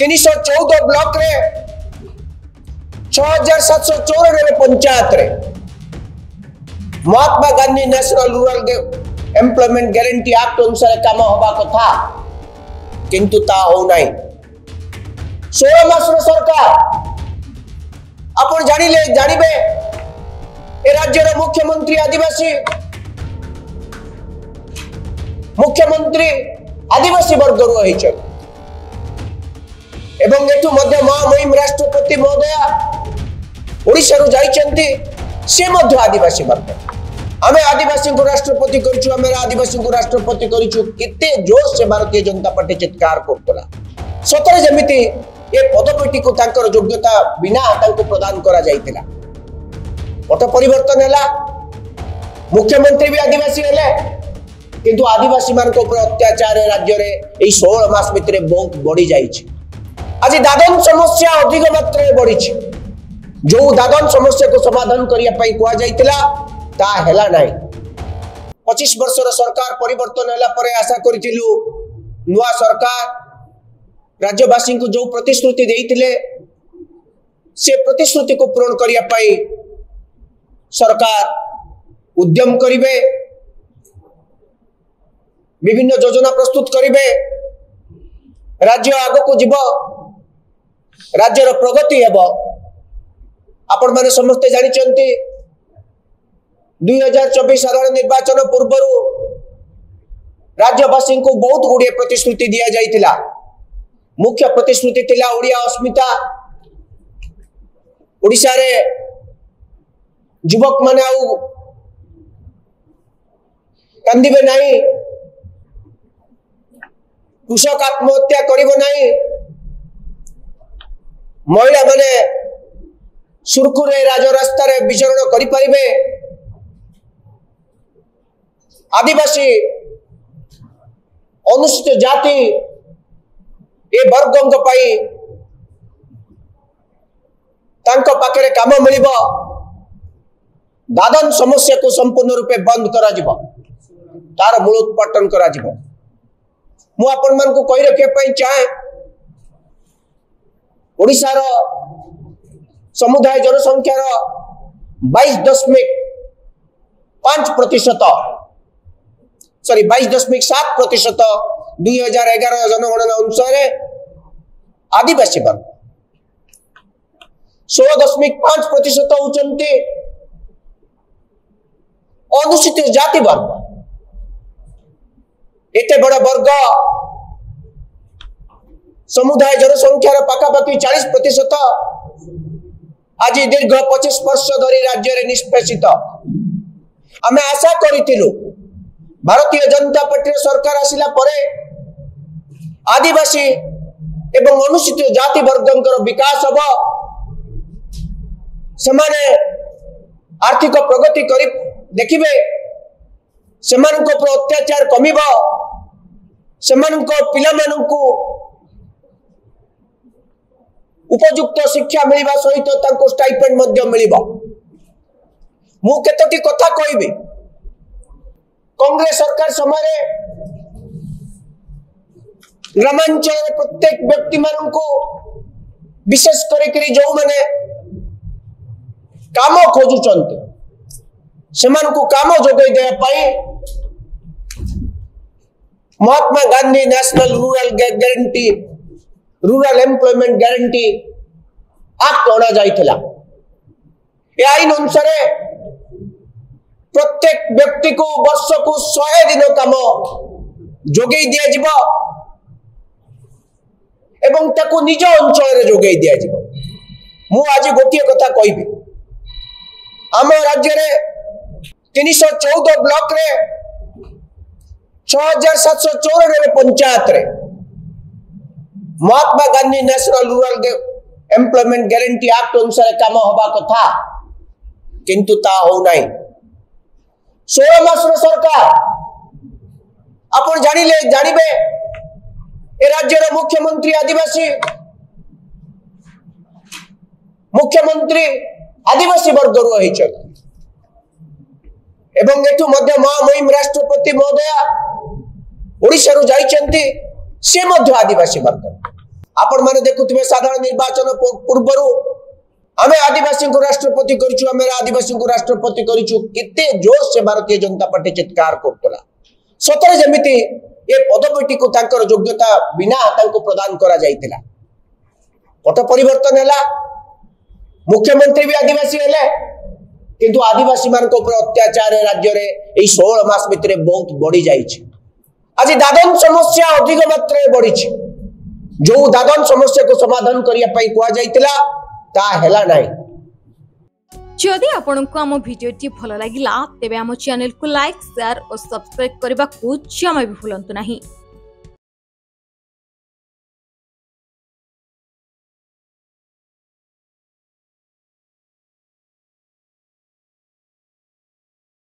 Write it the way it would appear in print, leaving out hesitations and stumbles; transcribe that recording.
314 block रे 6794 पंचायत रे Mahatma Gandhi National Rural Employment Guarantee Act अनुसार काम होबा कथा किंतु ता हो नाही। 16 मास सरकार आपण जानिबे ए राज्यर मुख्यमंत्री आदिवासी वर्ग रही एवं एठू मध्य महामहिम राष्ट्रपति महोदय ओडिशा रु जाइछन्ती से मध्य आदिवासी वर्ग आमे आदिवासी को राष्ट्रपति करिछु आमे आदिवासी को राष्ट्रपति करिछु किते जोर से भारतीय जनता पार्टी चित्कार करतला सतरे जमिति ए पदपीठी को तांकर योग्यता बिना तांको प्रदान करा जाइतिला पट परिवर्तन हैला मुख्यमंत्री भी आदिवासी हेले किंतु आदिवासी मान को अत्याचार राज्य रे ए 16 मास भितरे बहुत बढ़ी जाइछि। आज दादन समस्या अधिक मात्रा बढ़ी जो दादन समस्या को समाधान करिया पई कुआ जाइतिला ता हैला नाही। 25 वर्षर सरकार परिवर्तन हैला परे आशा करितिलु नुआ सरकार राज्यवासी को जो प्रतिश्रुति देइतिले से प्रतिश्रुति को पूर्ण करिया पई सरकार उद्यम करिवे विभिन्न योजना प्रस्तुत करिवे राज्य आगो को जीव राज्यर प्रगति हेबो। आपण माने समस्त जानि चंती 2024 साधारण निर्वाचन पूर्व राज्यवासी को बहुत गुड़िए प्रतिश्रुति दिया जाइतिला। मुख्य प्रतिश्रुति थिला ओडिया अस्मिता ओडिशा रे युवक माने आउ कांदिबे नाही कृषक आत्महत्या करिबो नाही महिला माने सुरखुरे राजरास्ता रे विचरण करि परिबे आदिवासी अनुसूचित जाति ए वर्गों पाई तांको पाखरे काम मिलिबो दादन समस्या को संपूर्ण रूपे बंद करा जिवो तार मूलोत्पाटन करा जिवो। मु आपण मान को कहि रखे पई चाहे ओडिसा रो समुदाय जनसंख्या रो 22.5% सॉरी 22.7% 2011 जनगणना अनुसार आदिवासी वर्ग 16.5% होचंती अनुसूचित जाति वर्ग एते बड़ा वर्ग समुदाय जनसंख्या पाखापाखि 40% आज दीर्घ 25 वर्ष धरी राज्य रे निष्पेषित आमे आशा करितिलु भारतीय जनता पार्टी सरकार आसिला परे आदिवासी एवं अनुसूचित जाति वर्गंकर विकास हबो समाने आर्थिक प्रगति करी देखिबे सेमानक पर अत्याचार कमिबो सेमानक पिला मानकु उपयुक्त शिक्षा मिलिबा सहित तांको स्टाइपेंड मध्य मिलिबो। मु केतोटी कथा कहबी कांग्रेस सरकार समय ग्रामांचल प्रत्येक व्यक्ति मान को विशेष करी जो माने काम खोजुचंती सेमान को काम जोगई दे पाई Mahatma Gandhi National Rural Employment Guarantee Act अणा जाइथिला। ए आईन अनुसार प्रत्येक व्यक्ति को वर्ष को 100 दिन काम जोगई दिया जिवो एवं ताको निज अंचल रे जोगई दिया जिवो। मु आज गोटिए कथा कहबी आम राज्य रे 314 ब्लॉक रे 6794 पंचायत रे Mahatma Gandhi National Rural Employment Guarantee Act अनुसार काम होबा कथा किंतु ता हो नाही। 16 मास सरकार आपण जानिबे ए राज्यर मुख्यमंत्री आदिवासी वर्ग रही एवं एठू मध्य महामहिम राष्ट्रपति महोदय ओडिशा रु जाइछन्ती से मध्य आदिवासी वर्ग आपण माने देखुथिबे साधारण निर्वाचन पूर्वरु आमे आदिवासी को राष्ट्रपति करिछु, आमे आदिवासी को राष्ट्रपति करिछु, किते जोर से भारतीय जनता पार्टी चित्कार करतला। सतरे जमिति ए पदवीटी को तांकर योग्यता बिना तांको प्रदान करा जाइतिला। पट परिवर्तन हैला, मुख्यमंत्री भी आदिवासी हेले, किंतु आदिवासी मान को ऊपर अत्याचार राज्य रे एई 16 मास भितरे बहुत बढ़ी जाइछि। आज दादन समस्या अधिक मात्रा बढ़ी, जो दादन समस्या को समाधान करिया पई कुआ जाइतिला ता हेला नाही। जदि आपंक आम भिडी भल लगा तेब आम चैनल को लाइक, शेयर और सब्सक्राइब करने को जमा भी भूलु नहीं।